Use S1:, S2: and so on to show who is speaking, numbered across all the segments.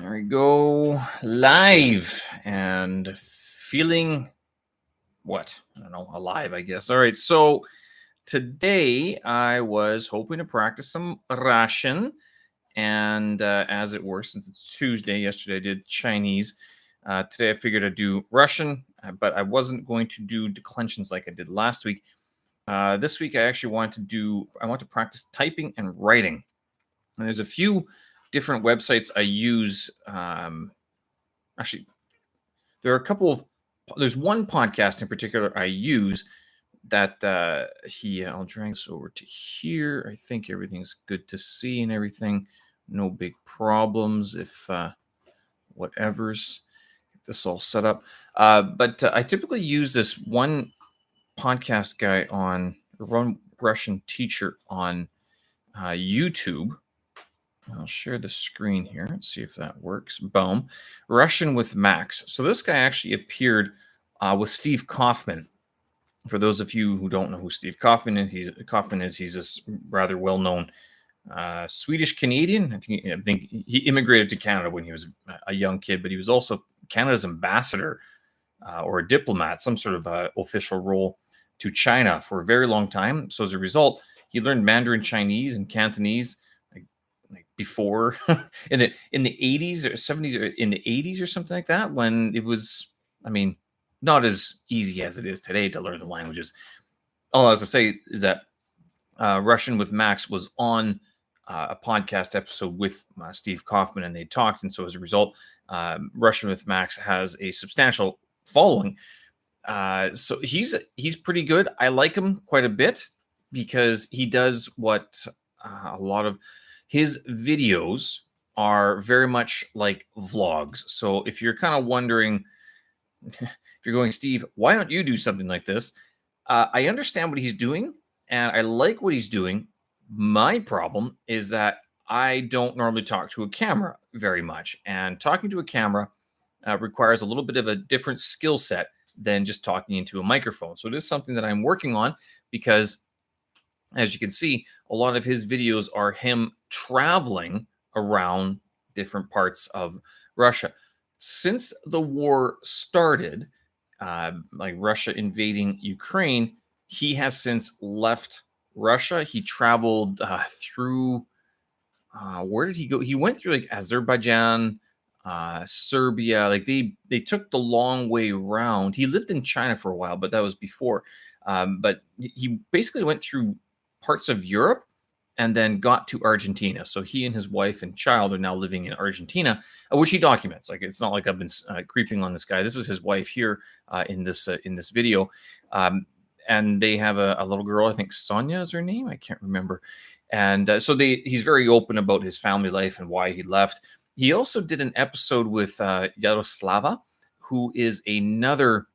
S1: There we go. Live and feeling what? I don't know, alive, I guess. All right. So today I was hoping to practice some Russian. And as it were, since it's Tuesday, yesterday I did Chinese. Today I figured I'd do Russian, but I wasn't going to do declensions like I did last week. This week I actually I want to practice typing and writing. And there's a few different websites I use. Actually, there are a couple of. There's one podcast in particular I use that I'll drag this over to here. I think everything's good to see and everything. No big problems if whatever's. Get this all set up. But I typically use this one podcast guy one Russian teacher on YouTube. I'll share the screen here. Let's see if that works. Boom. Russian with Max. So this guy actually appeared with Steve Kaufman. For those of you who don't know who Steve Kaufman is, he's a rather well-known Swedish Canadian. I think he immigrated to Canada when he was a young kid, but he was also Canada's ambassador or a diplomat, some sort of official role to China for a very long time. So as a result, he learned Mandarin Chinese and Cantonese before in the 80s or 70s or in the 80s or something like that, when it was, not as easy as it is today to learn the languages. All I was to say is that Russian with Max was on a podcast episode with Steve Kaufman, and they talked. And so as a result, Russian with Max has a substantial following. So he's pretty good. I like him quite a bit because he does what a lot of his videos are very much like vlogs. So if you're kind of wondering, if you're going, Steve, why don't you do something like this? I understand what he's doing, and I like what he's doing. My problem is that I don't normally talk to a camera very much, and talking to a camera requires a little bit of a different skill set than just talking into a microphone. So it is something that I'm working on because, as you can see, a lot of his videos are him traveling around different parts of Russia. Since the war started, like Russia invading Ukraine, he has since left Russia. He traveled through, where did he go? He went through like Azerbaijan, Serbia. Like they took the long way around. He lived in China for a while, but that was before. But he basically went through parts of Europe and then got to Argentina. So he and his wife and child are now living in Argentina, which he documents. Like, it's not like I've been creeping on this guy. This is his wife here in this video. And they have a little girl, I think Sonia is her name. I can't remember. And so he's very open about his family life and why he left. He also did an episode with Yaroslava, who is another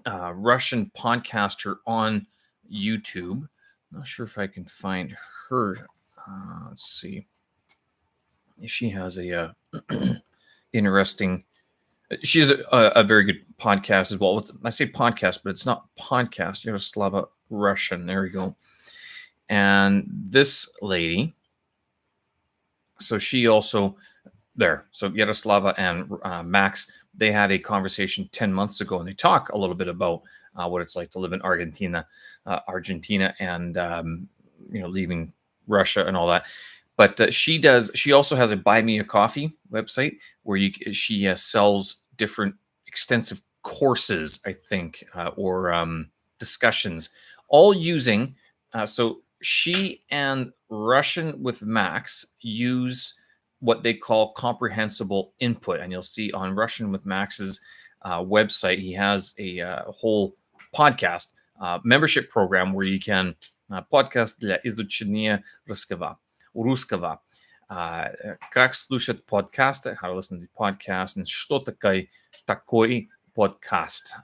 S1: Russian podcaster on YouTube. Not sure if I can find her. Let's see. She has a interesting. She has a very good podcast as well. I say podcast, but it's not podcast. Yaroslava Russian. There we go. And this lady. So she also there. So Yaroslava and Max, they had a conversation 10 months ago, and they talk a little bit about what it's like to live in Argentina and leaving Russia and all that. But she also has a Buy Me a Coffee website where she sells different extensive courses, I think, or discussions, all using. So she and Russian with Max use what they call comprehensible input. And you'll see on Russian with Max's website, he has a whole podcast membership program where you can podcast для изучения русского. Как слушать подкасты, how to listen to podcasts, and что такой подкаст.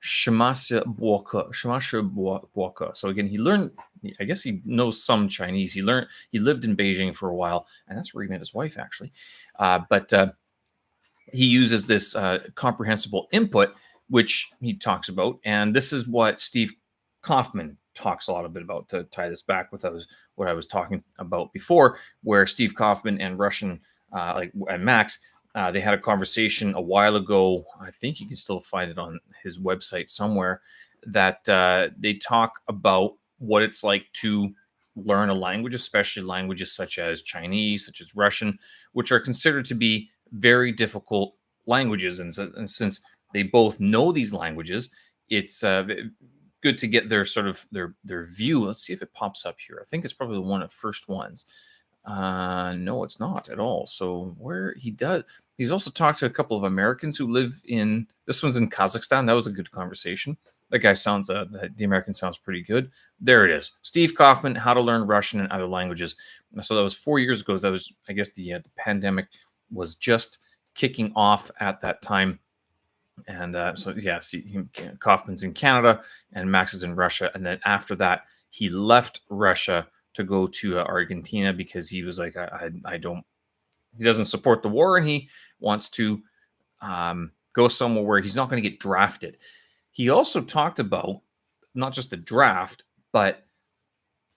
S1: Shmasha Boka. So again, he learned, I guess he knows some Chinese. He lived in Beijing for a while, and that's where he met his wife, actually. But he uses this comprehensible input, which he talks about. And this is what Steve Kaufman talks a lot about, to tie this back with what I was talking about before, where Steve Kaufman and Russian and Max They had a conversation a while ago. I think you can still find it on his website somewhere. That they talk about what it's like to learn a language, especially languages such as Chinese, such as Russian, which are considered to be very difficult languages. And since they both know these languages, it's good to get their sort of their view. Let's see if it pops up here. I think it's probably one of the first ones. No, it's not at all. So where he does, he's also talked to a couple of Americans who live in. This one's in Kazakhstan. That was a good conversation. That guy sounds. The American sounds pretty good. There it is. Steve Kaufman, How to Learn Russian and Other Languages. So that was 4 years ago. That was, I guess, the pandemic was just kicking off at that time. And so yeah, see, Kaufman's in Canada and Max is in Russia. And then after that, he left Russia to go to Argentina because he was like, I don't, he doesn't support the war and he wants to go somewhere where he's not going to get drafted. He also talked about not just the draft, but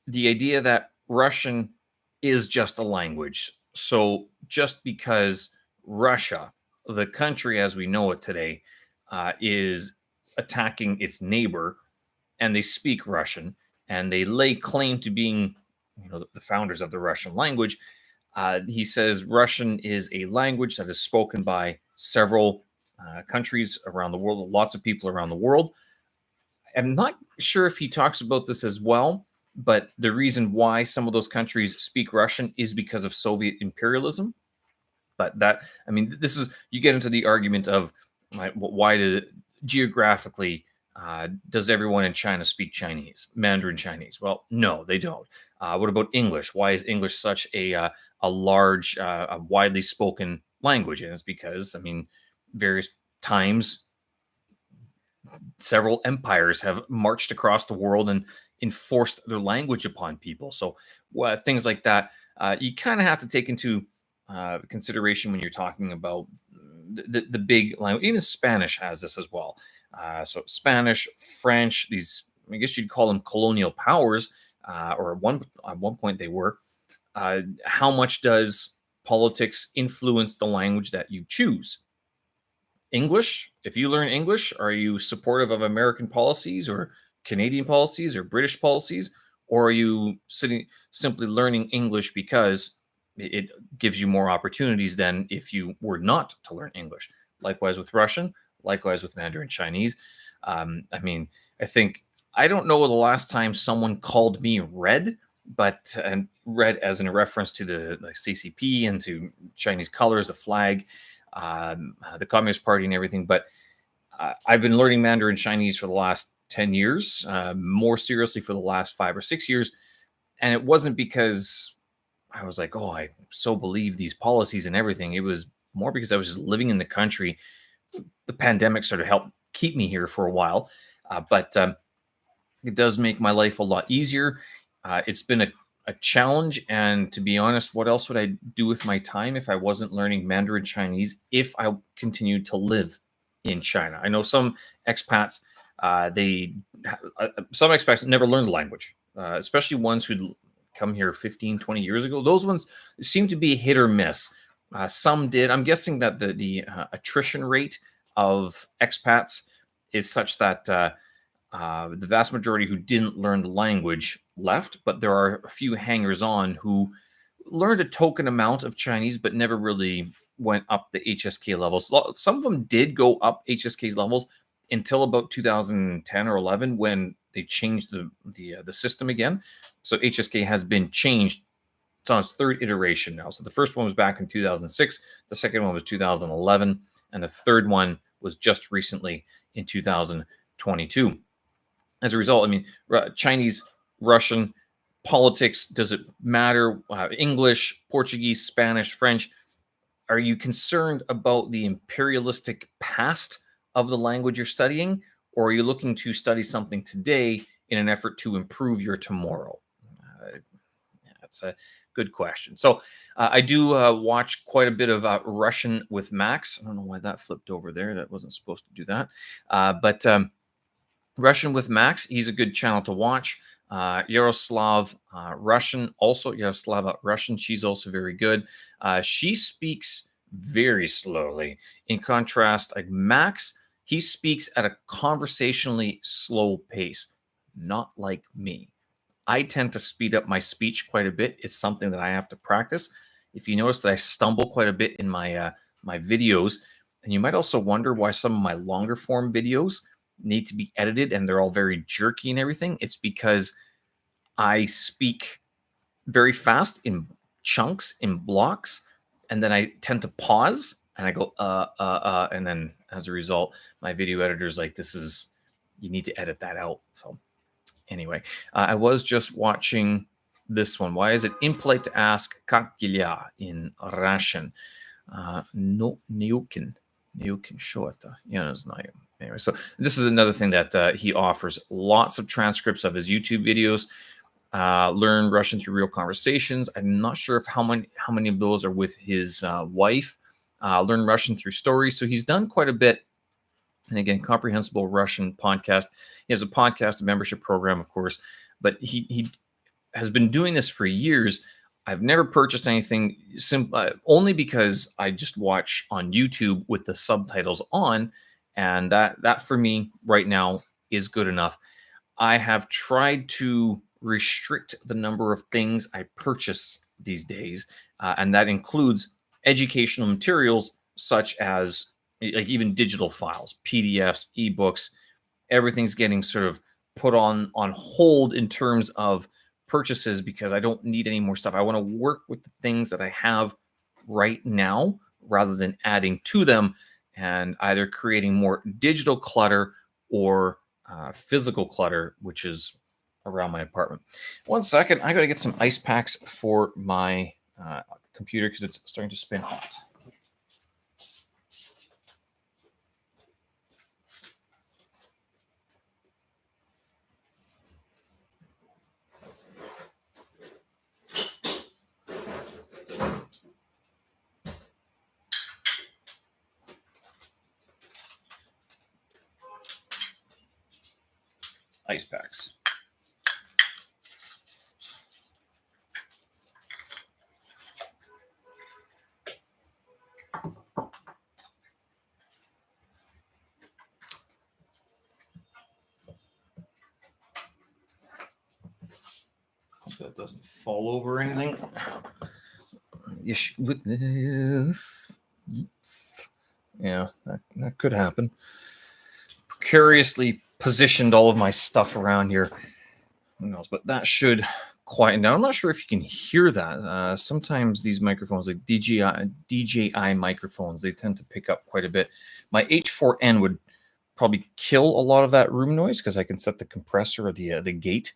S1: the idea that Russian is just a language. So just because Russia, the country as we know it today, is attacking its neighbor and they speak Russian and they lay claim to being, the founders of the Russian language. He says Russian is a language that is spoken by several countries around the world, lots of people around the world. I'm not sure if he talks about this as well, but the reason why some of those countries speak Russian is because of Soviet imperialism. But that, I mean, this is, you get into the argument of why did geographically does everyone in China speak Chinese, Mandarin Chinese? Well, no, they don't. What about English? Why is English such a large, a widely spoken language? And it's because, I mean, various times, several empires have marched across the world and enforced their language upon people. So things like that, you kind of have to take into consideration when you're talking about the big language. Even Spanish has this as well. So Spanish, French, these, I guess you'd call them colonial powers, or at one point they were. How much does politics influence the language that you choose? English, if you learn English, are you supportive of American policies or Canadian policies or British policies? Or are you simply learning English because it gives you more opportunities than if you were not to learn English? Likewise with Russian, likewise with Mandarin Chinese. I mean, I don't know the last time someone called me red, but and red as in a reference to the CCP and to Chinese colors, the flag, the Communist Party and everything. But I've been learning Mandarin Chinese for the last 10 years, more seriously for the last 5 or 6 years. And it wasn't because I was like, oh, I so believe these policies and everything. It was more because I was just living in the country. The pandemic sort of helped keep me here for a while. But it does make my life a lot easier. It's been a challenge. And to be honest, what else would I do with my time if I wasn't learning Mandarin Chinese if I continued to live in China? I know some expats, some expats never learned the language, especially ones who come here 15, 20 years ago. Those ones seem to be hit or miss. Some did. I'm guessing that the attrition rate of expats is such that the vast majority who didn't learn the language left, but there are a few hangers-on who learned a token amount of Chinese, but never really went up the HSK levels. Some of them did go up HSK's levels until about 2010 or 11 when they changed the system again. So HSK has been changed. It's on its third iteration now. So the first one was back in 2006, the second one was 2011, and the third one was just recently in 2022. As a result, I mean, Chinese, Russian, politics, does it matter? English, Portuguese, Spanish, French. Are you concerned about the imperialistic past of the language you're studying? Or are you looking to study something today in an effort to improve your tomorrow? That's a good question. So I do watch quite a bit of Russian with Max. I don't know why that flipped over there. That wasn't supposed to do that. But Russian with Max, he's a good channel to watch. Yaroslav Russian, also Yaroslava Russian, she's also very good. She speaks very slowly. In contrast, like Max, he speaks at a conversationally slow pace, not like me. I tend to speed up my speech quite a bit. It's something that I have to practice. If you notice that I stumble quite a bit in my videos, and you might also wonder why some of my longer form videos need to be edited and they're all very jerky and everything. It's because I speak very fast in chunks, in blocks, and then I tend to pause and I go and then as a result, my video editor's like, "This is you need to edit that out." So anyway, I was just watching this one. Why is it impolite to ask "как in Russian? No, Neukin Shota. Я не знаю. Anyway, so this is another thing that he offers. Lots of transcripts of his YouTube videos. Learn Russian through real conversations. I'm not sure if how many of those are with his wife. Learn Russian through stories. So he's done quite a bit. And again, Comprehensible Russian podcast. He has a podcast, a membership program, of course, but he has been doing this for years. I've never purchased anything only because I just watch on YouTube with the subtitles on, and that for me right now is good enough. I have tried to restrict the number of things I purchase these days, and that includes educational materials such as like even digital files, PDFs, ebooks. Everything's getting sort of put on hold in terms of purchases because I don't need any more stuff. I want to work with the things that I have right now rather than adding to them and either creating more digital clutter or physical clutter, which is around my apartment. 1 second, I got to get some ice packs for my computer because it's starting to spin hot. Ice packs. Hope that doesn't fall over anything. Yeah, that could happen. Precariously positioned all of my stuff around here. Who knows? But that should quieten down. I'm not sure if you can hear that. Sometimes these microphones, like DJI microphones, they tend to pick up quite a bit. My H4n would probably kill a lot of that room noise because I can set the compressor or the gate,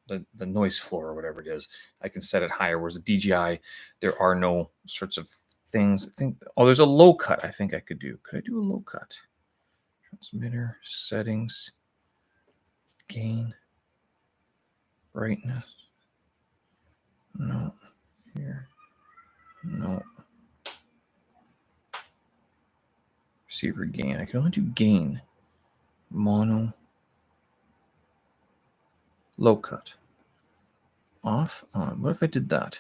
S1: the noise floor or whatever it is. I can set it higher. Whereas the DJI, there are no sorts of things. I think. Oh, there's a low cut. I think I could do. Could I do a low cut? Transmitter settings, gain, brightness. No, here, no. Receiver gain. I can only do gain. Mono. Low cut. Off, on. What if I did that?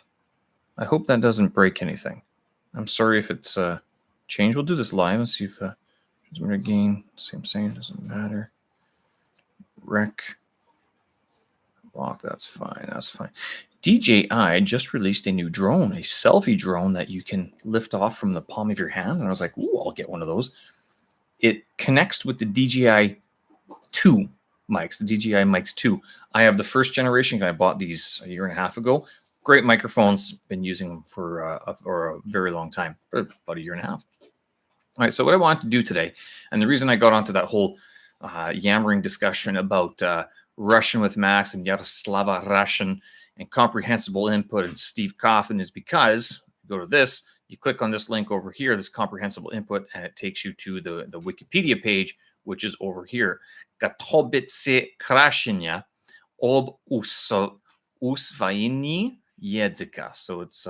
S1: I hope that doesn't break anything. I'm sorry if it's changed. We'll do this live and see if transmitter gain. Same saying, doesn't matter. Rec. Lock, that's fine. That's fine. DJI just released a new drone, a selfie drone that you can lift off from the palm of your hand. And I was like, ooh, I'll get one of those. It connects with the DJI 2 mics, the DJI Mics 2. I have the first generation. I bought these a year and a half ago. Great microphones. Been using them for a very long time, about a year and a half. All right, so what I want to do today, and the reason I got onto that whole yammering discussion about Russian with Max and Yaroslava Russian and comprehensible input and Steve Coffin is because you go to this, you click on this link over here, this comprehensible input, and it takes you to the Wikipedia page, which is over here. Готовится крашення об усвоении языка. So it's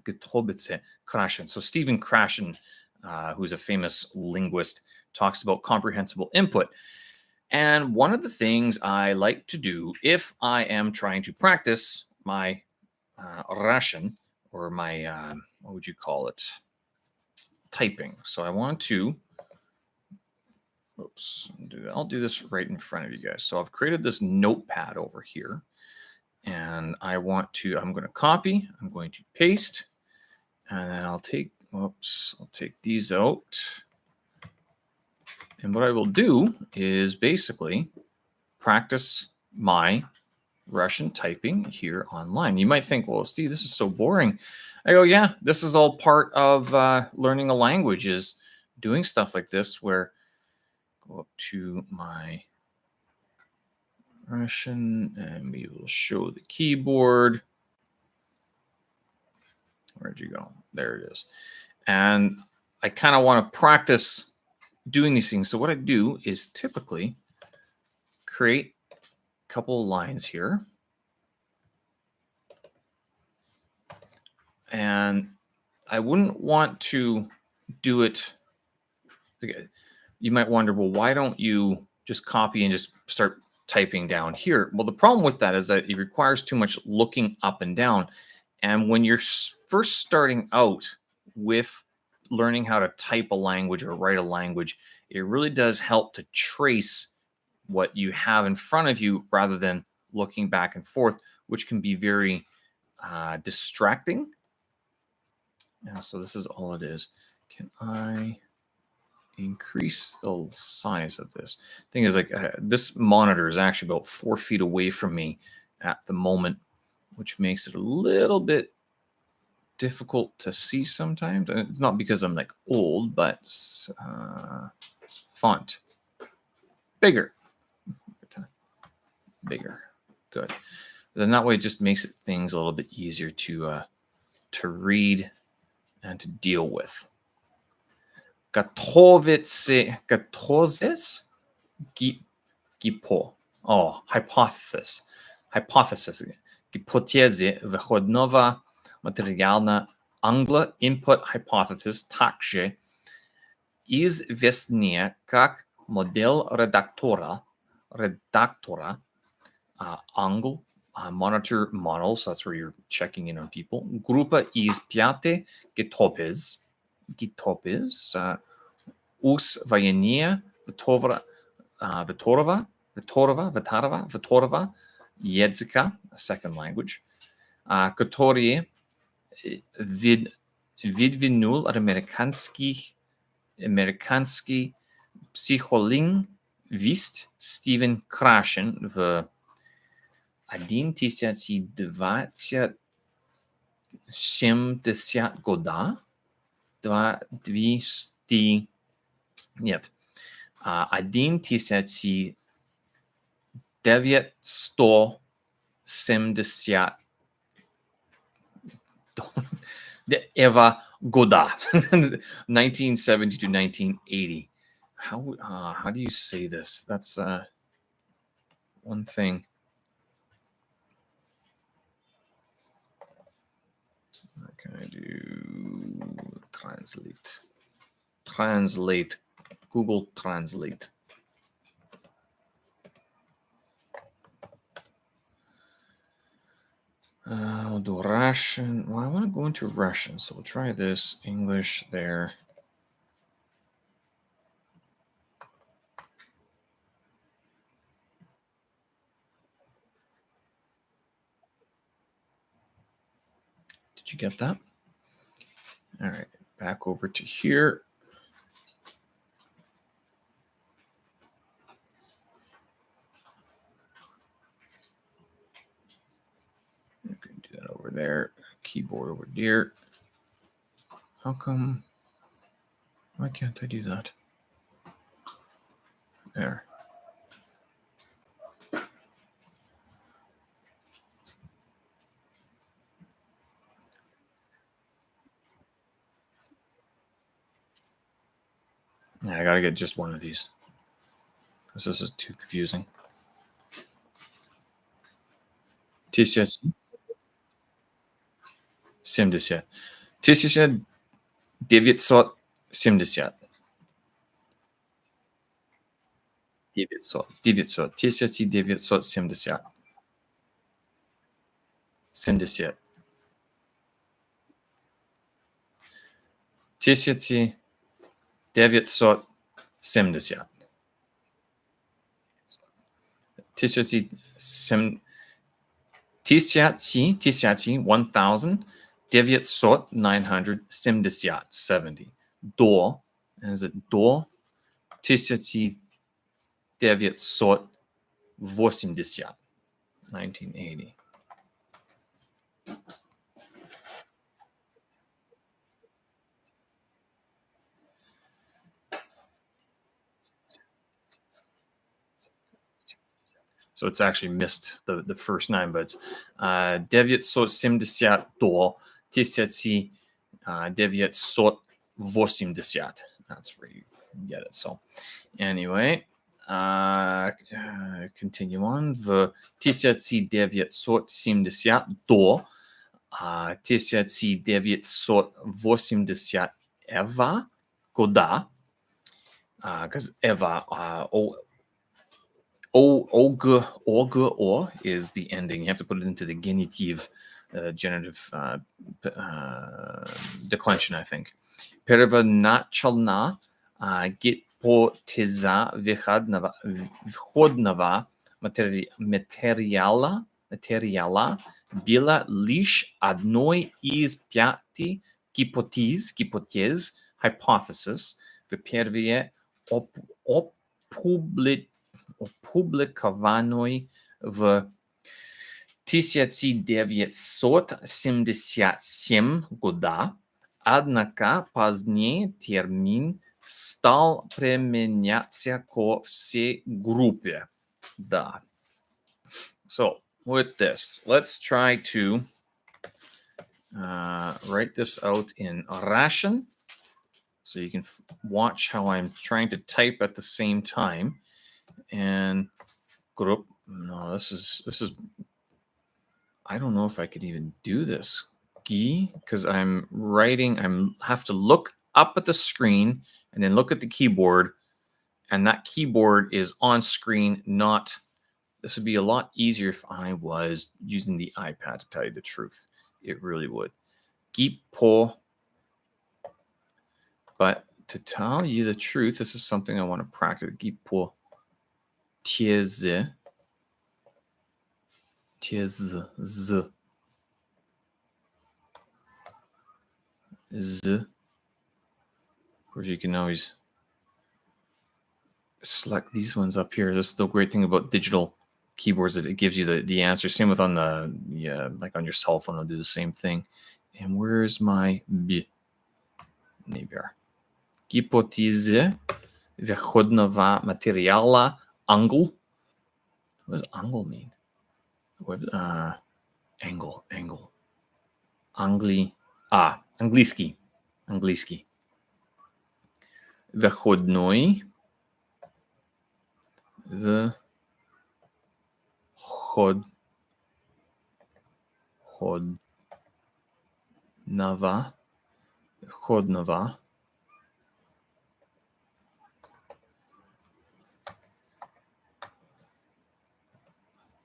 S1: готовится крашен. So Stephen Krashen, who's a famous linguist, talks about comprehensible input. And one of the things I like to do if I am trying to practice my Russian or my what would you call it? Typing. So I want to, oops, I'll do this right in front of you guys. So I've created this notepad over here, and I'm going to copy, I'm going to paste, and then I'll take these out. And what I will do is basically practice my Russian typing here online. You might think, well, Steve, this is so boring. I go, yeah, this is all part of learning a language, is doing stuff like this, where go up to my Russian and we will show the keyboard. Where'd you go? There it is. And I kind of want to practice doing these things. So what I do is typically create a couple of lines here. And I wouldn't want to do it. You might wonder, well, why don't you just copy and just start typing down here? Well, the problem with that is that it requires too much looking up and down. And when you're first starting out with learning how to type a language or write a language, it really does help to trace what you have in front of you rather than looking back and forth, which can be very distracting. Yeah, so this is all it is. Can I increase the size of this? Thing is, like, this monitor is actually about 4 feet away from me at the moment, which makes it a little bit difficult to see sometimes. And it's not because I'm like old, but font bigger. Good. Then that way it just makes things a little bit easier to read and to deal with. Gotovice, gipo. Oh, hypothesis. Гипотези выходного материала Anglo Input Hypothesis также известнее как модель редактора Angle monitor model, so that's where you're checking in on people. Группа из 5 гипотез усвоения второго языка, a second language, которые выдвинул американский психолингвист Стивен Крашен в 1970 года. 1970 года. 1970 to 1980. How do you say this? That's one thing. What can I do? Translate. Google Translate. We'll do Russian. Well, I want to go into Russian, so we'll try this. English there. Did you get that? All right, back over to here. You can do that over there. Keyboard over here. How come? Why can't I do that? There. Yeah, I gotta get just one of these because this is too confusing. 1970. 1970. 1970. 1970. Тисячі сем... Тисячі 1970. 70. До. Is it до 1980. 1980. So it's actually missed the first 9, but it's 970 до 1980. That's where you get it. So anyway, continue on. В 1970 до 1980 года, because Eva, og is the ending. You have to put it into the genitive, genitive declension, I think. Первоначально гипотеза входного материала была лишь одной из 5 гипотез, hypothesis, в первые опубликованной в 1977 года, однако позднее термин стал применяться ко всей группе. Да. So with this, let's try to write this out in Russian, so you can watch how I'm trying to type at the same time. And group. No, this is. I don't know if I could even do this, because I'm writing. Have to look up at the screen and then look at the keyboard, and that keyboard is on screen. Not. This would be a lot easier if I was using the iPad. To tell you the truth, it really would. Gipo. But to tell you the truth, this is something I want to practice. Gipo. Teze. Z. Of course, you can always select these ones up here. This is the great thing about digital keyboards, that it gives you the answer. Same with on the like on your cell phone, I'll do the same thing. And where's my B? Maybe. Гипотеза входного материала angle. What does angle mean? Angle. Английский. Выходной. Входного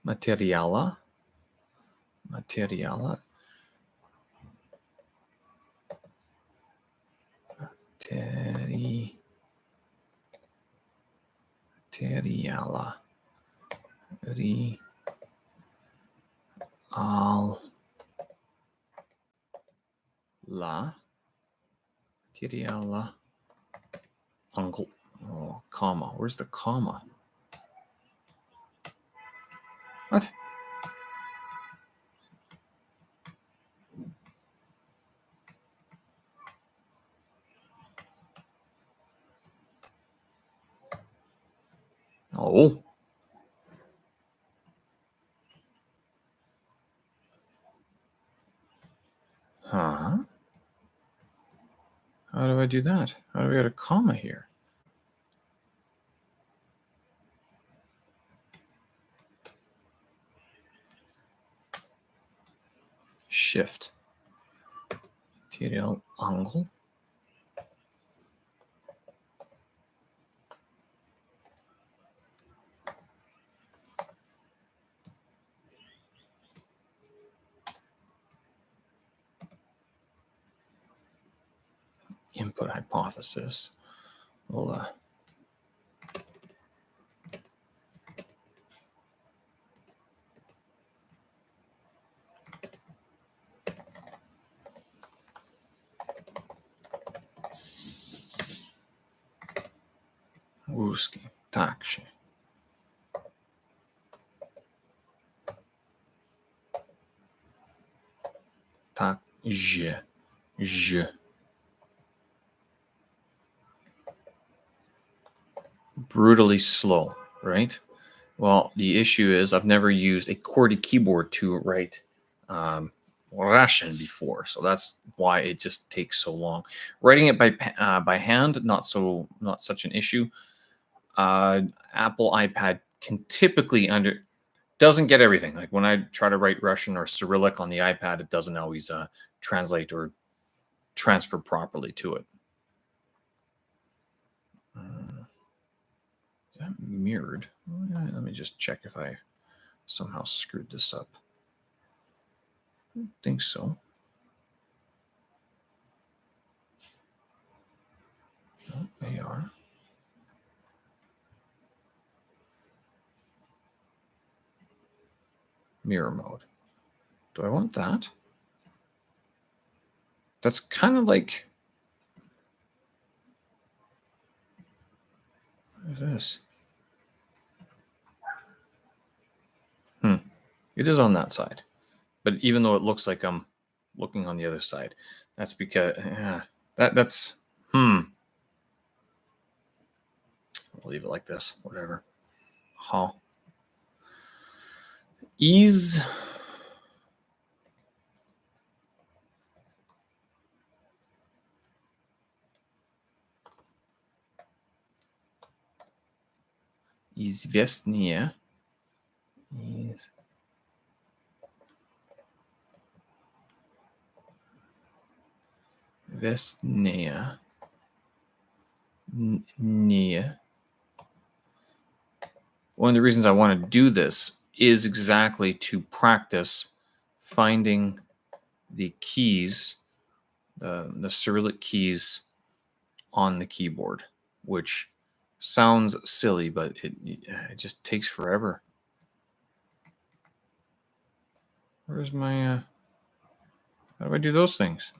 S1: материала. Материала. Materiala. Uncle. Oh, comma. Where's the comma? What? Oh. Huh? How do I do that? How do we get a comma here? Shift. Material angle. input hypothesis. We'll Ruski, takže. Takže. Brutally slow, right? Well, the issue is I've never used a QWERTY keyboard to write Russian before, so that's why it just takes so long. Writing it by hand, not such an issue. Apple iPad can typically doesn't get everything. Like when I try to write Russian or Cyrillic on the iPad, it doesn't always translate or transfer properly to it. Is that mirrored? Let me just check if I somehow screwed this up. I don't think so. Oh, they are. Mirror mode. Do I want that? That's kind of like... What is this? It is on that side. But even though it looks like I'm looking on the other side, that's because... that's... I'll leave it like this. Whatever. Huh. Ease... Известнее. Известнее. One of the reasons I want to do this is exactly to practice finding the keys, the Cyrillic keys on the keyboard, which sounds silly, but it just takes forever. Where's my... how do I do those things?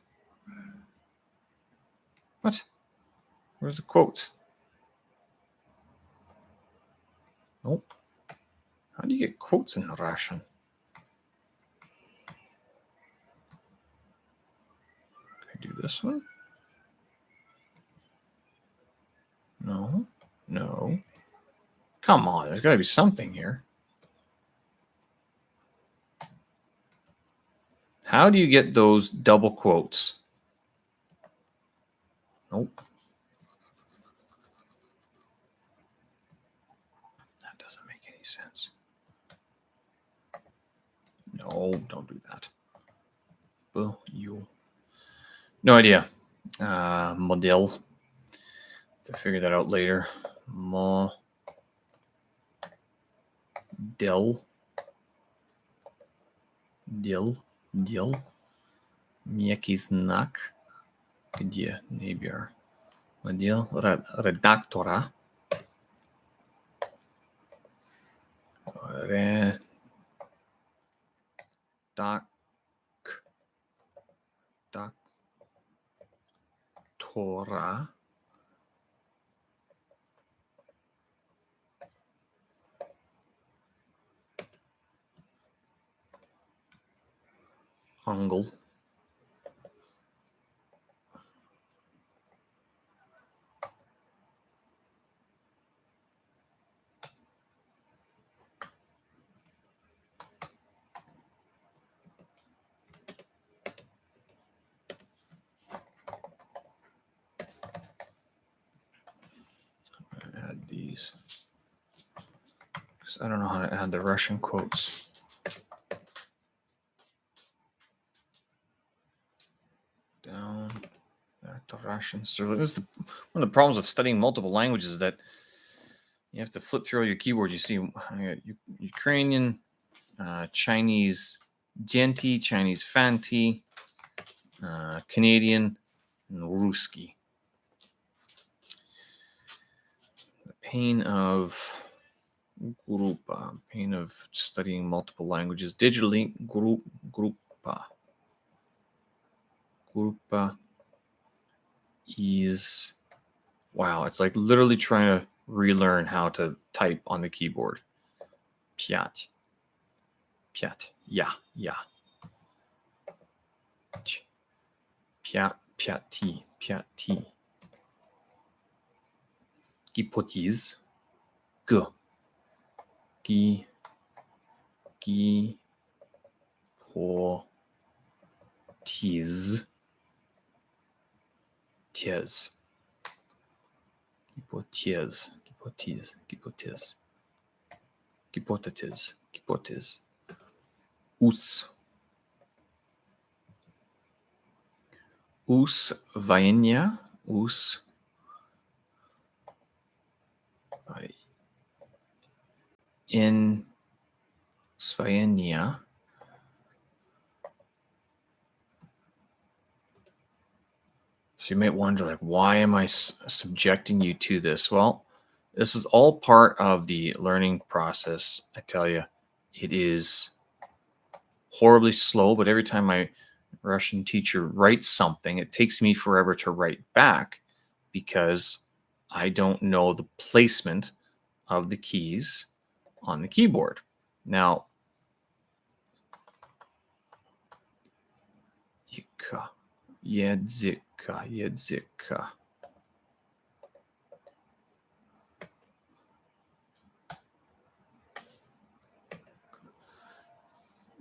S1: What? Where's the quotes? Nope. How do you get quotes in Russian? Can I do this one? No. No. Come on, there's got to be something here. How do you get those double quotes? Nope. That doesn't make any sense. No, don't do that. Well, no idea. Model. To figure that out later. Model. Некий знак. Где neighbor? Model редактора. Редактора. Angle. Add these because I don't know how to add the Russian quotes. Down back to Russian. So this is one of the problems with studying multiple languages is that you have to flip through all your keyboards. You see Ukrainian, Chinese Genti, Chinese Fanti, Canadian, and Ruski. pain of grupa, pain of studying multiple languages digitally. Grupa. Grupa is, wow, it's like literally trying to relearn how to type on the keyboard. Piat. Piat. Yeah. Piati. Hypothèse. G. Hypothèse. Hypothèse. Us Vainia. In Svenia. So you might wonder, like, why am I subjecting you to this? Well, this is all part of the learning process. I tell you, it is horribly slow, but every time my Russian teacher writes something, it takes me forever to write back because I don't know the placement of the keys on the keyboard. Now, języka.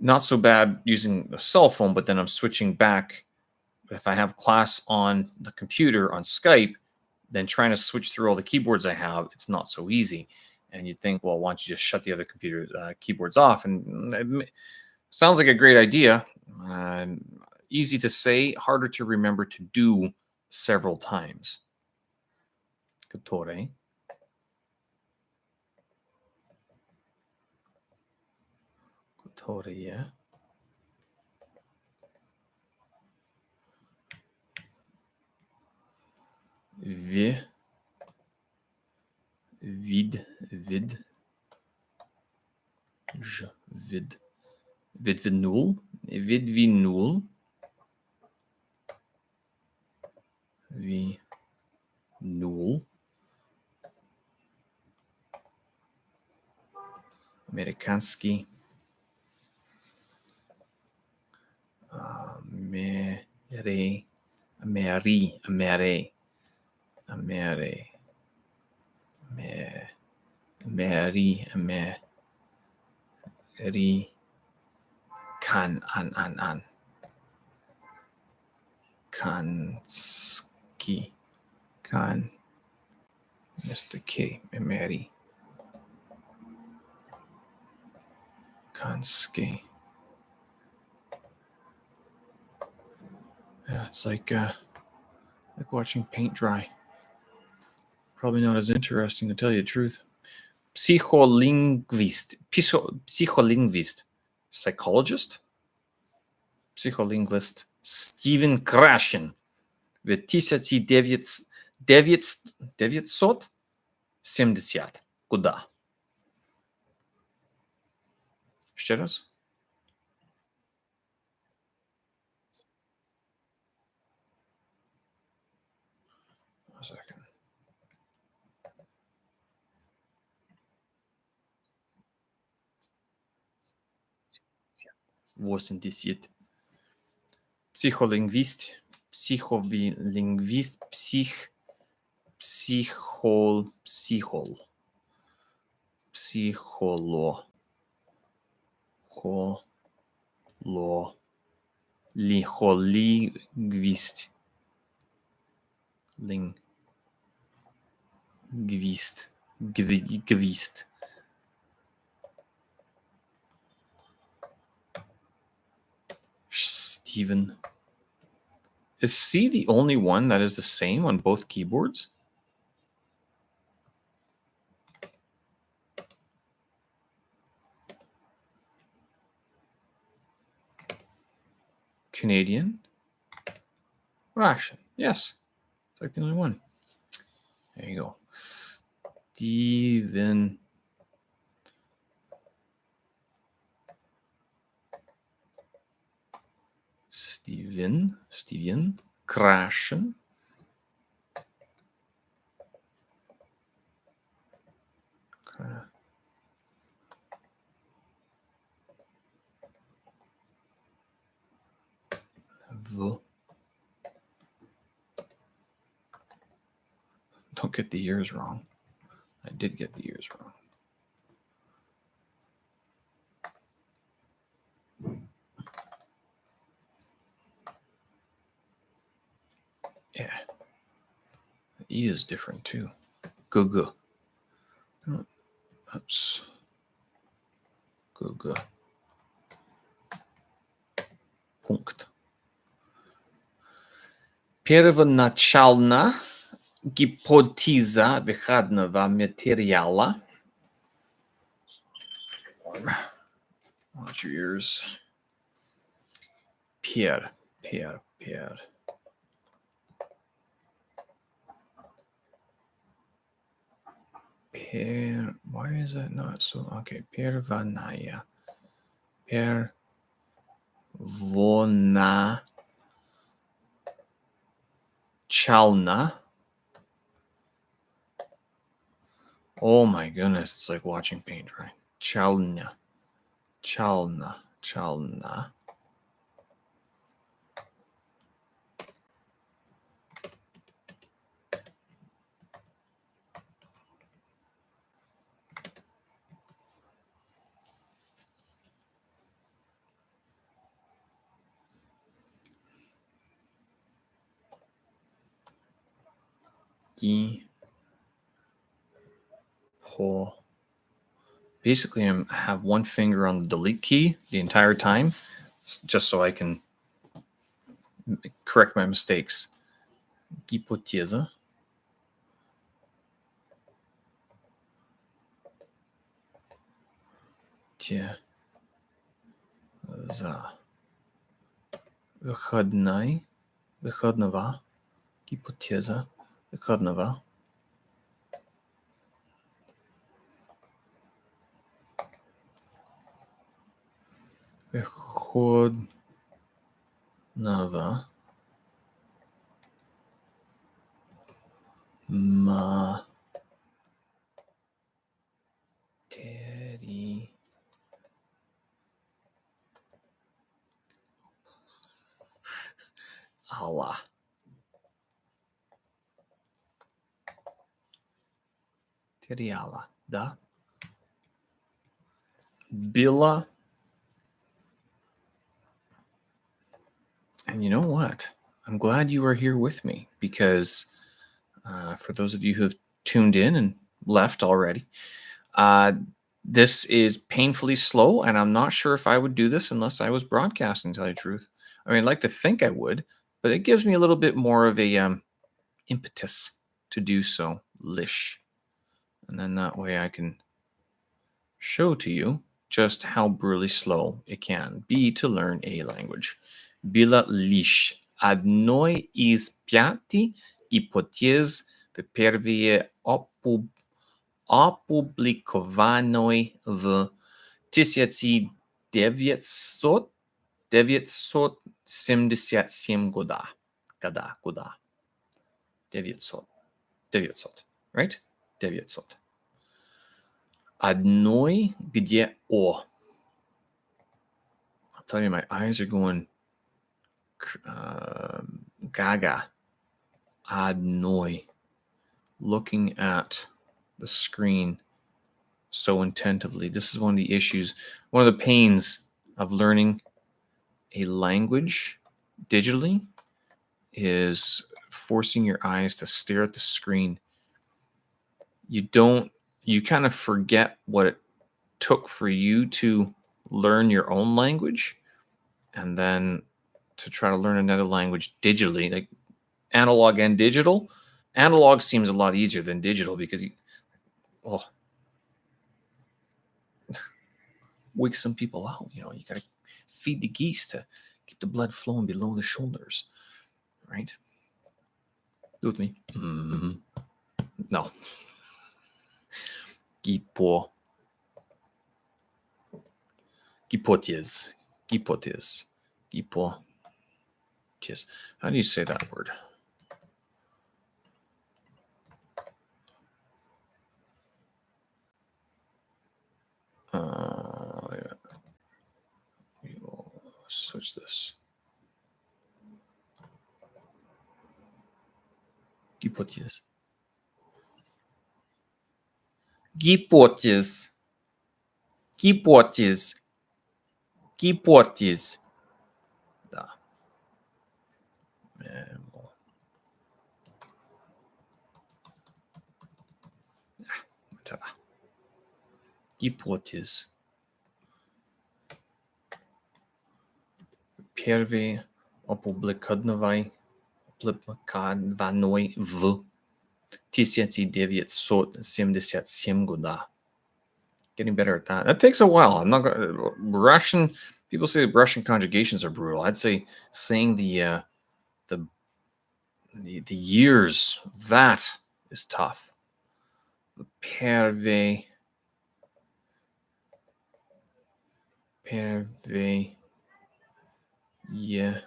S1: Not so bad using the cell phone, but then I'm switching back. If I have class on the computer on Skype, then trying to switch through all the keyboards I have, it's not so easy. And you'd think, well, why don't you just shut the other computer keyboards off? And it sounds like a great idea. Easy to say, harder to remember to do several times. Которой. Которая. Vid. Vidvinul. Vinul. Amerykański. Kanski. Mr. K. Mary. Kanski. Yeah, it's like watching paint dry. Probably not as interesting, to tell you the truth. Psycholinguist. Psychologist? Psycholinguist Stephen Krashen в 1970. Куда? Ще раз? A second. Психолингвист, Gwist. Steven. Is C the only one that is the same on both keyboards? Canadian. Russian. Yes. It's like the only one. There you go. Steven. Crashen. Don't get the years wrong. I did get the years wrong. Yeah. The E is different too. Go. Oops. Go. Punkt. Первоначально гипотеза выходного материала. Watch your ears. Pierre. Why is that not so? Okay, Первоначальная. Chalna. Oh my goodness, it's like watching paint dry. Chalna. Basically, I have one finger on the delete key the entire time, just so I can correct my mistakes. Гипотеза. За. Выходного. Гипотеза. Выходного. Выходного. Материала. Да. Bila. And you know what? I'm glad you are here with me because for those of you who have tuned in and left already, this is painfully slow, and I'm not sure if I would do this unless I was broadcasting, to tell you the truth. I mean, I'd like to think I would, but it gives me a little bit more of a impetus to do so, lish. And then that way I can show to you just how brutally slow it can be to learn a language. Bila lish. Одной из 5 гипотез в первой опубликованной в 1977 года. 900. Right? 900. Одной, где о. I'll tell you, my eyes are going gaga. Одной. Looking at the screen so intentively. This is one of the issues, one of the pains of learning a language digitally is forcing your eyes to stare at the screen. You kind of forget what it took for you to learn your own language, and then to try to learn another language digitally, like analog and digital. Analog seems a lot easier than digital because wake some people out. You got to feed the geese to keep the blood flowing below the shoulders, right? Do with me. Mm-hmm. No. Gipo. Gipotiz. Gipotiz. Gipotiz. How do you say that word? Yeah. We will switch this. Gipotiz. Gipotiz. Gipotiz. Gipotiz. Da. Whatever. Gipotiz. Первый опубликованный в 1977 года. Getting better at that. That takes a while. I'm not gonna Russian. People say Russian conjugations are brutal. I'd say saying the years, that is tough. Первый yeah.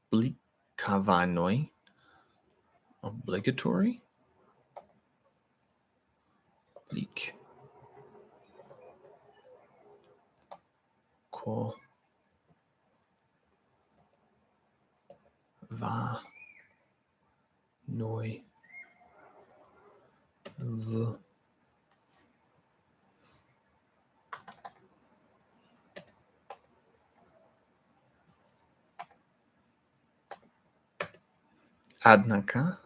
S1: Publikovaný. Obligatory? Bleak. Ko. Va. Noi. V. Однако.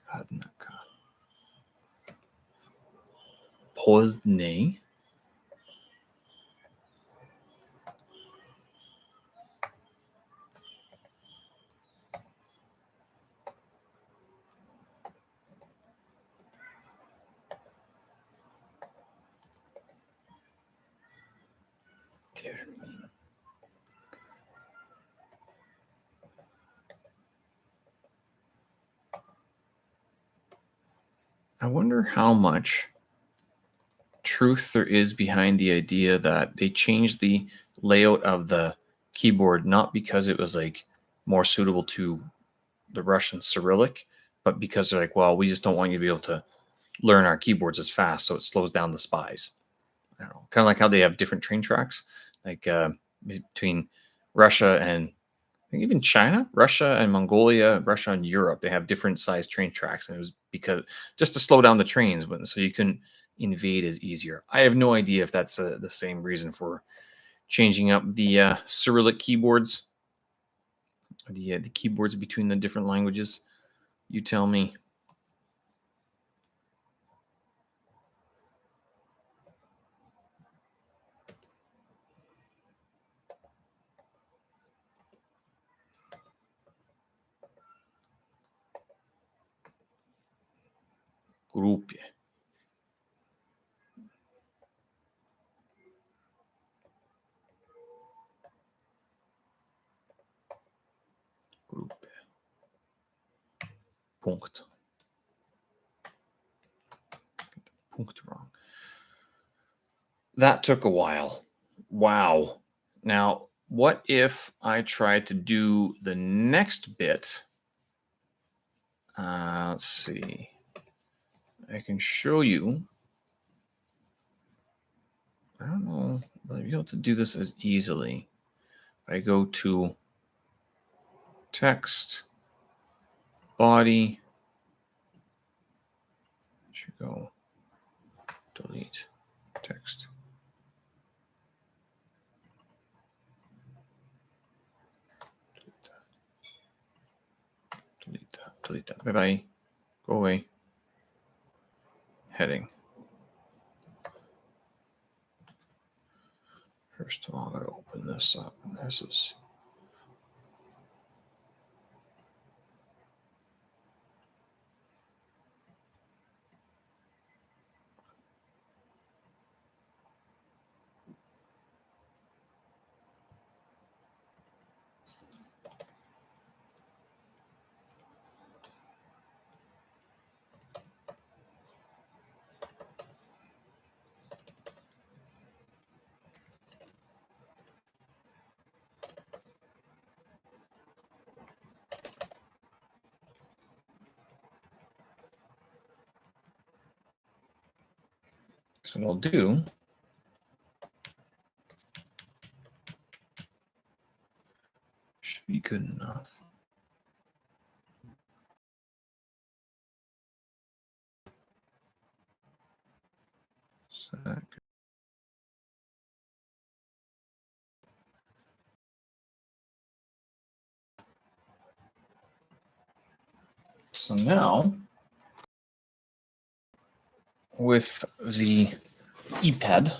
S1: Однако. Поздний. Термин. I wonder how much truth there is behind the idea that they changed the layout of the keyboard not because it was like more suitable to the Russian Cyrillic, but because they're like, well, we just don't want you to be able to learn our keyboards as fast, so it slows down the spies. I don't know, kind of like how they have different train tracks, like between Russia and I think even China, Russia and Mongolia, Russia and Europe, they have different sized train tracks, and it was because just to slow down the trains, but so you couldn't invade as easier. I have no idea if that's the same reason for changing up the Cyrillic keyboards, the keyboards between the different languages. You tell me. Группе. Группе. Punkt. Punkt wrong. That took a while. Wow. Now, what if I try to do the next bit? Let's see. I can show you. I don't know if I'll be able to do this as easily. If I go to text, body, should go delete text. Delete that. Bye bye. Go away. Heading. First of all, I'm going to open this up. This is So what I'll do should be good enough. So now, with the EPAD,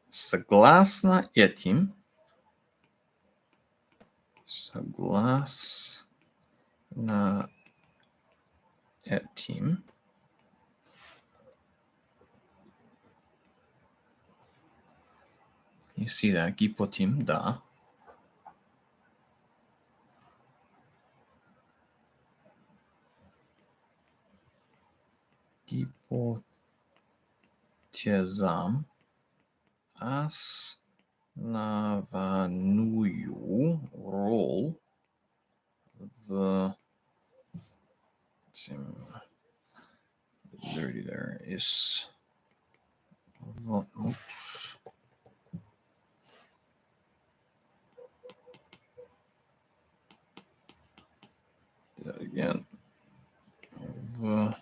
S1: согласно этим, you see that, гипотим, да. Гипотезам основную роль в dirty there is oops. Do that again. В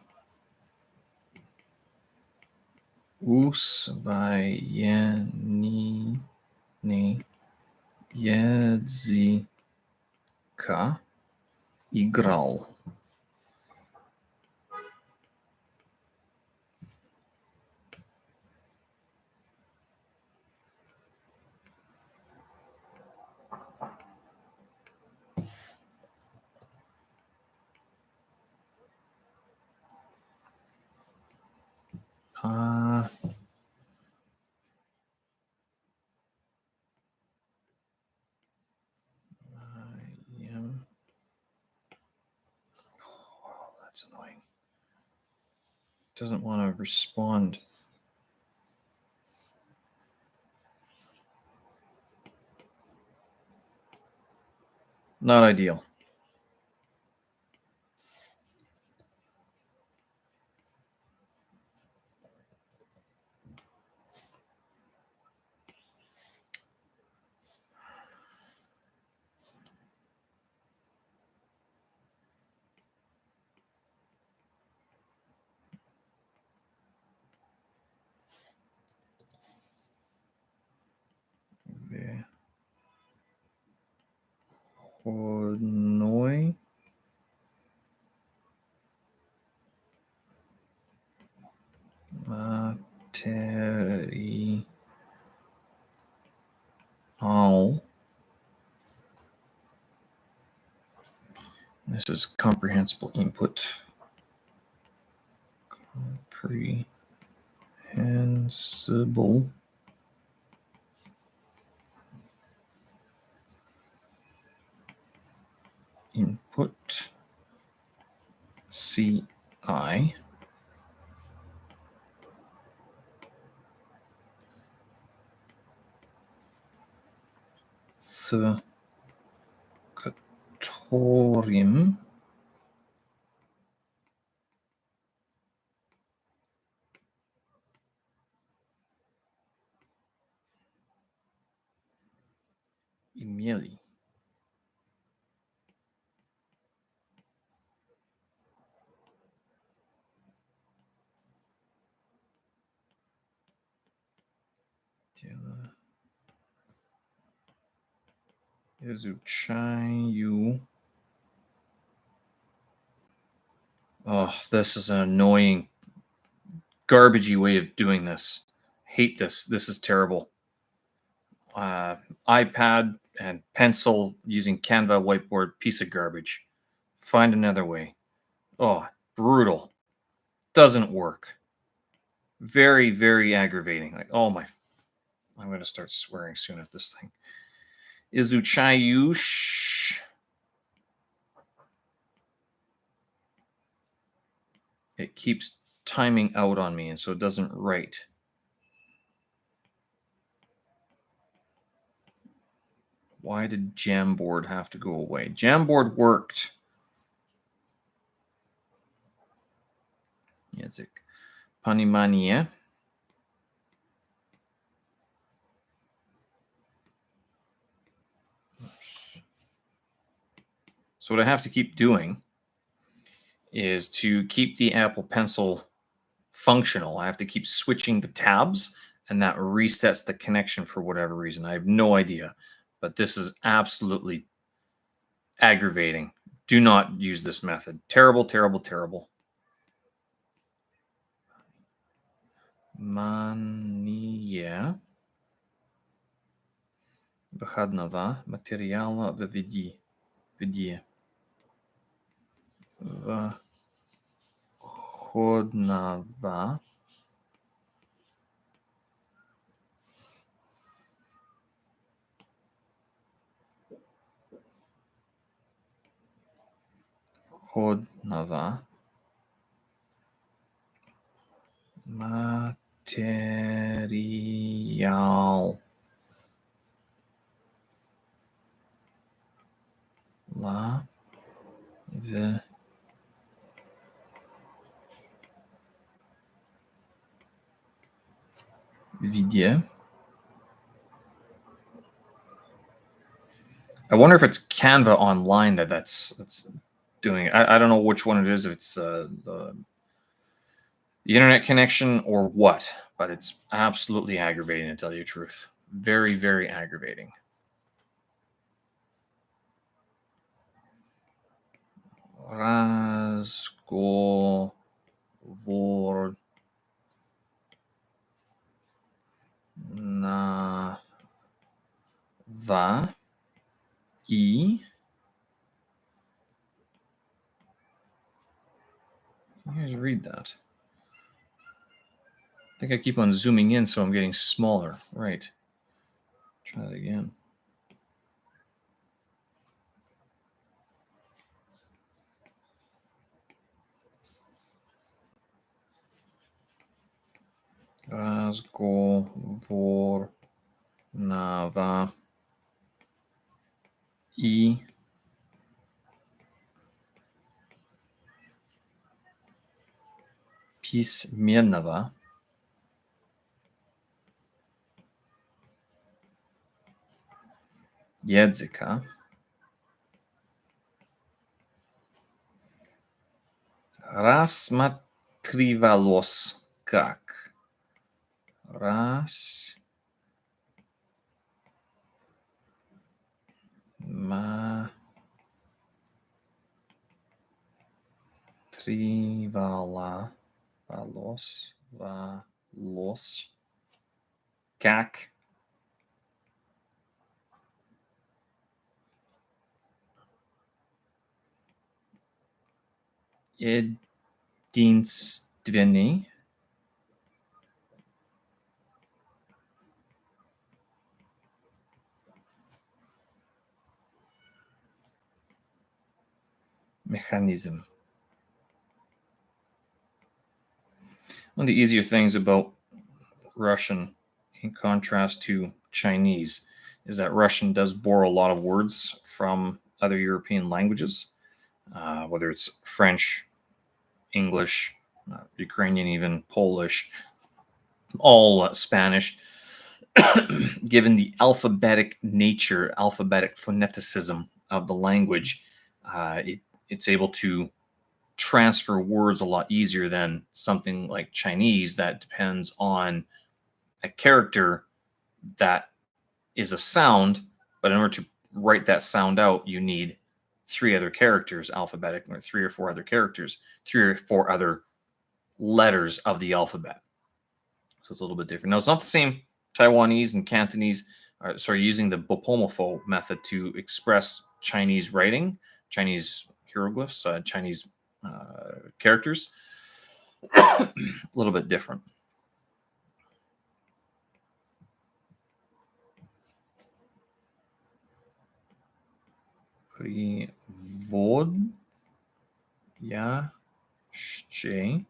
S1: усвоении языка играл. That's annoying. Doesn't want to respond. Not ideal. Входной материал. This is comprehensible input. Comprehensible input CI с которым имели дело изучаю. Oh, this is an annoying, garbagey way of doing this. Hate this. This is terrible. iPad and pencil using Canva whiteboard, piece of garbage. Find another way. Oh, brutal. Doesn't work. Very, very aggravating. Like, oh my, I'm going to start swearing soon at this thing. Изучающий it keeps timing out on me, and so it doesn't write. Why did Jamboard have to go away? Jamboard worked. Język. Poнимание. So what I have to keep doing is to keep the Apple Pencil functional. I have to keep switching the tabs, and that resets the connection for whatever reason. I have no idea, but this is absolutely aggravating. Do not use this method. Terrible, terrible, terrible. Mania выходного материала введи. Входного материал в виде. I wonder if it's Canva Online that's doing it. I don't know which one it is, if it's the internet connection or what, but it's absolutely aggravating, to tell you the truth. Very, very aggravating. Разговор на va и. You guys read that? I think I keep on zooming in, so I'm getting smaller. Right. Try that again. Разговор на va и письменного языка рассматривалось как рассматривалось как единственный механизм. One of the easier things about Russian, in contrast to Chinese, is that Russian does borrow a lot of words from other European languages, whether it's French, English, Ukrainian, even Polish, all Spanish. Given the alphabetic nature, alphabetic phoneticism of the language, it's able to transfer words a lot easier than something like Chinese that depends on a character that is a sound, but in order to write that sound out, you need three other characters, alphabetic, or three or four other characters, three or four other letters of the alphabet. So it's a little bit different. Now, it's not the same. Taiwanese and Cantonese are using the Bopomofo method to express Chinese writing, Chinese hieroglyphs, Chinese characters. A little bit different. Привод я Ще.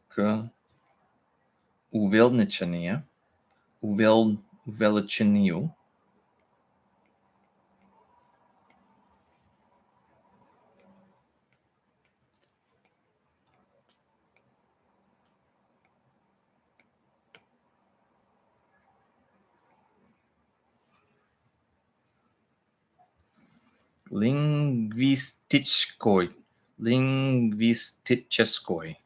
S1: К. Увеличение. Увеличению. Лингвистической. Лингвистической.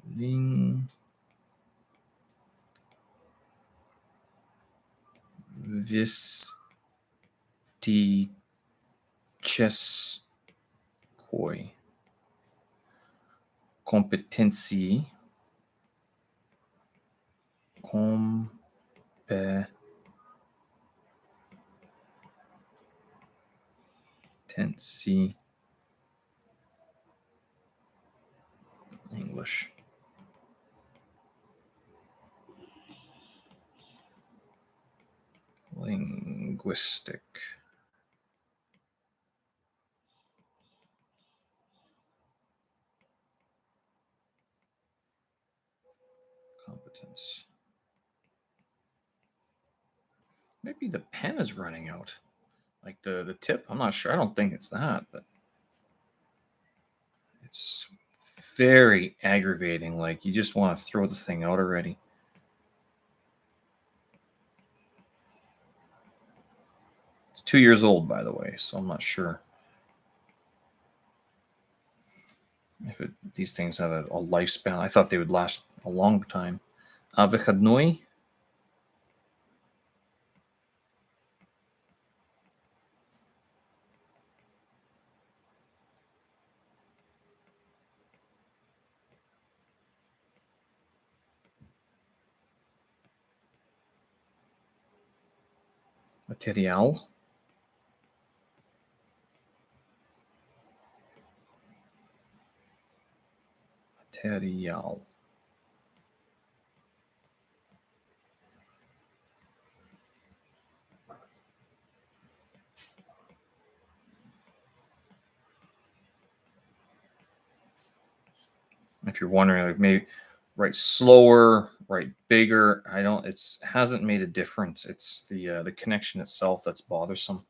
S1: Лингвистической. Компетенции. Competency. English. Linguistic. Competence. Maybe the pen is running out. Like the tip. I'm not sure. I don't think it's that, but it's very aggravating. Like you just want to throw the thing out already. It's 2 years old, by the way, so I'm not sure if these things have a lifespan. I thought they would last a long time. Выходной. Материал. Материал. If you're wondering, like maybe write slower, write bigger. I don't. It's hasn't made a difference. It's the connection itself that's bothersome.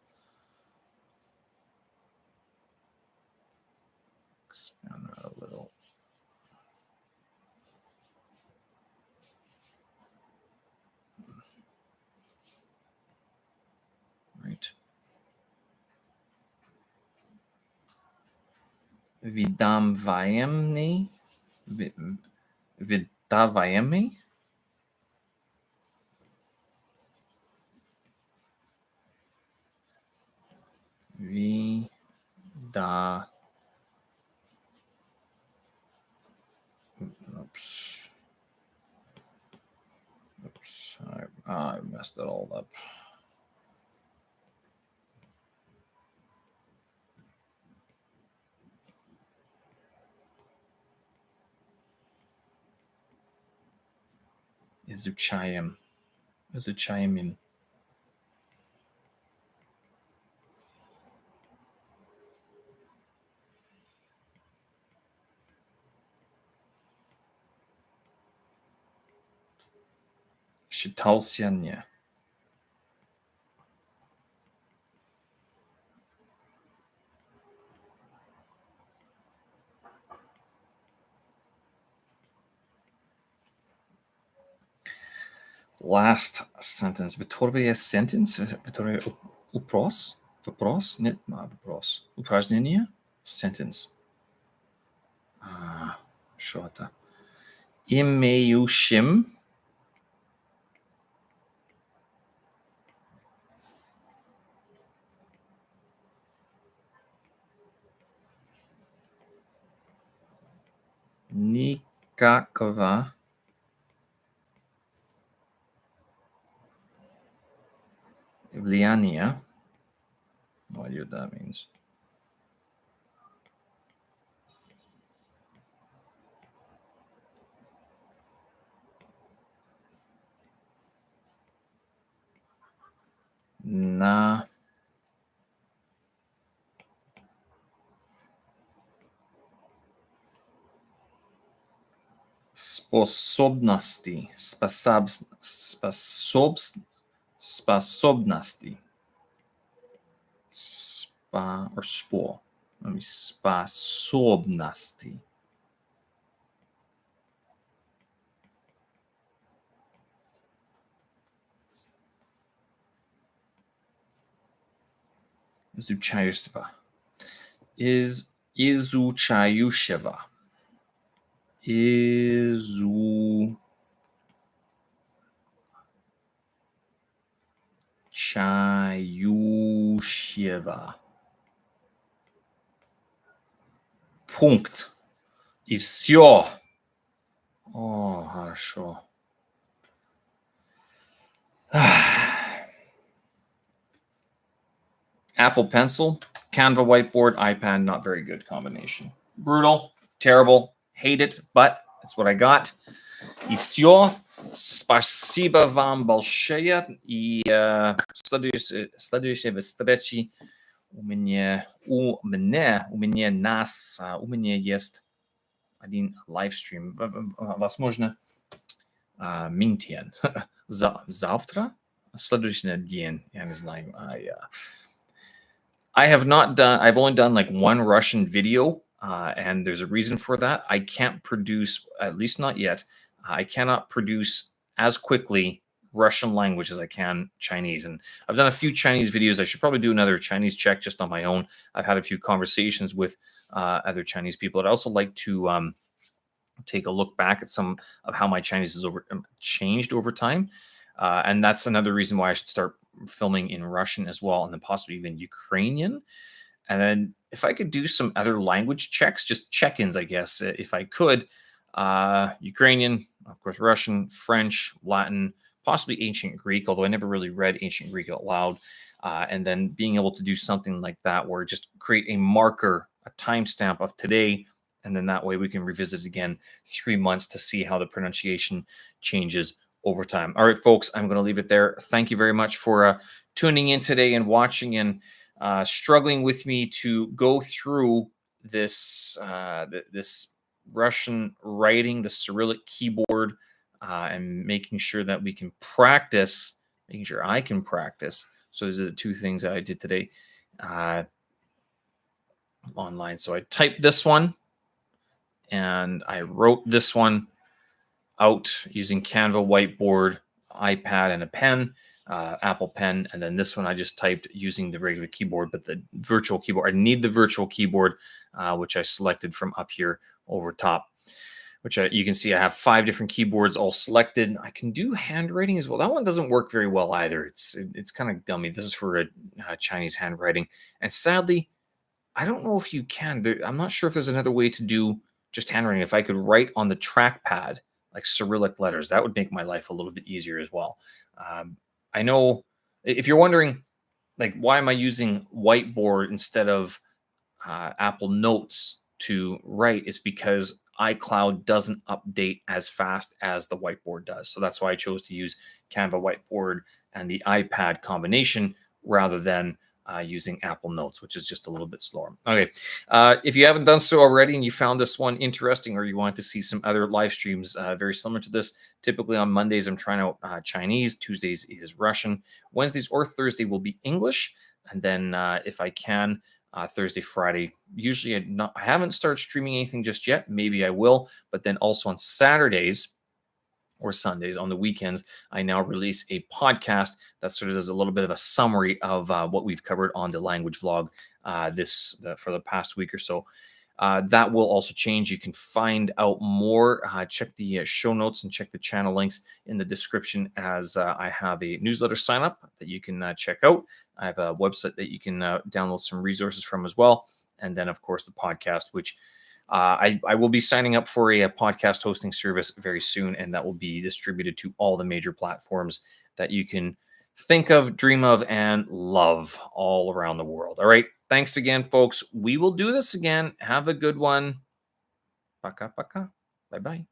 S1: Expand that a little. Right. Vidam vajemny. Vidavajemy. Vida. Oops. Oops. I messed it all up. Изучаем. Изучаем. Считался не. Last sentence. Вторая sentence. Вторая вопрос. Вопрос? Нет, вопрос. Упражнение. Sentence. Что это? Имеющим. Никакого влияния. No idea what that means. Na sposobnosti. Sposobnosti. Or spo. Let me sposobnosti. Izuchayusheva. Izuchayusheva. Izuchayusheva. Пункт. И все. О, хорошо. Apple Pencil, Canva whiteboard, iPad, not very good combination. Brutal, terrible, hate it, but it's what I got. И все. Спасибо вам большое. И следующей встречи у меня есть один лайвстрим. Возможно, Mintian. Завтра? Следующий день, я не знаю. I've only done like one Russian video, and there's a reason for that. I can't produce, at least not yet, I cannot produce as quickly Russian language as I can Chinese. And I've done a few Chinese videos. I should probably do another Chinese check just on my own. I've had a few conversations with other Chinese people. I'd also like to take a look back at some of how my Chinese has changed over time. And that's another reason why I should start filming in Russian as well, and then possibly even Ukrainian. And then if I could do some other language checks, just check-ins, I guess, if I could. Ukrainian, of course, Russian, French, Latin, possibly ancient Greek, although I never really read ancient Greek out loud. And then being able to do something like that where just create a marker, a timestamp of today, and then that way we can revisit it again 3 months to see how the pronunciation changes over time. All right, folks, I'm going to leave it there. Thank you very much for tuning in today and watching and struggling with me to go through this this Russian writing, the Cyrillic keyboard, and making sure that we can practice, making sure I can practice. So those are the two things that I did today online. So I typed this one and I wrote this one out using Canva whiteboard, iPad, and a pen, Apple Pen. And then this one I just typed using the regular keyboard, but the virtual keyboard, I need the virtual keyboard, which I selected from up here over top, which you can see I have 5 different keyboards all selected. I can do handwriting as well. That one doesn't work very well either. It's kind of gummy. This is for a Chinese handwriting. And sadly, I don't know if you can. I'm not sure if there's another way to do just handwriting. If I could write on the trackpad, like Cyrillic letters, that would make my life a little bit easier as well. I know if you're wondering, like, why am I using whiteboard instead of Apple Notes to write? It's because iCloud doesn't update as fast as the whiteboard does. So that's why I chose to use Canva whiteboard and the iPad combination rather than using Apple Notes, which is just a little bit slower. Okay. If you haven't done so already and you found this one interesting, or you want to see some other live streams very similar to this, typically on Mondays, I'm trying out Chinese. Tuesdays is Russian. Wednesdays or Thursday will be English. And then if I can, Thursday, Friday. Usually I haven't started streaming anything just yet. Maybe I will. But then also on Saturdays or Sundays, on the weekends, I now release a podcast that sort of does a little bit of a summary of what we've covered on the language vlog for the past week or so. That will also change. You can find out more. Check the show notes and check the channel links in the description, as I have a newsletter sign up that you can check out. I have a website that you can download some resources from as well. And then, of course, the podcast, which I will be signing up for a podcast hosting service very soon, and that will be distributed to all the major platforms that you can think of, dream of, and love all around the world. All right. Thanks again, folks. We will do this again. Have a good one. Пока-пока. Bye-bye.